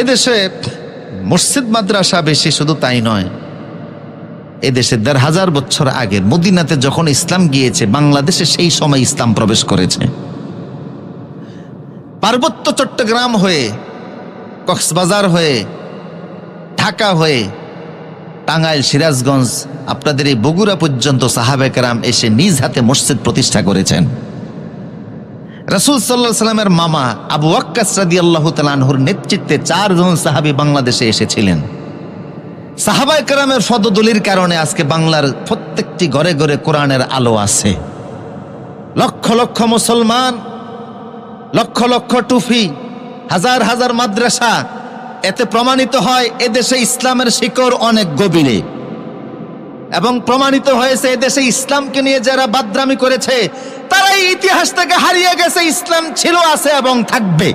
এদেশে মসজিদ মাদ্রাসা বেশি, শুধু তাই নয়, এদেশে ১৫০০ বছর আগের মদিনাতে যখন ইসলাম গিয়েছে, বাংলাদেশে সেই সময় ইসলাম প্রবেশ করেছে। পার্বত্য চট্টগ্রাম হয়ে, কক্সবাজার হয়ে, ঢাকা হয়ে, টাঙ্গাইল, সিরাজগঞ্জ, আপনাদের এই বগুড়া পর্যন্ত সাহাবায়ে কেরাম এসে নিজ হাতে মসজিদ প্রতিষ্ঠা করেছেন। রাসূল সাল্লাল্লাহু আলাইহি সাল্লামের মামা আবু ওয়াক্কাস রাদিয়াল্লাহু তাআলা আনহুর নেতৃত্বে 4 জন সাহাবী বাংলাদেশে এসেছিলেন। সাহাবায়ে কেরামের পদদলির কারণে আজকে বাংলার প্রত্যেকটি ঘরে ঘরে কোরআনের আলো আছে। লক্ষ লক্ষ মুসলমান, লক্ষ লক্ষ টুফি, হাজার হাজার মাদ্রাসা। এতে প্রমাণিত হয় এদেশে ইসলামের শিকড় অনেক গভীরে, এবং প্রমাণিত হয়েছে এদেশে ইসলামকে নিয়ে যারা বাদরামি করেছে তারাই ইতিহাস থেকে হারিয়ে গেছে। ইসলাম ছিল, আছে এবং থাকবে।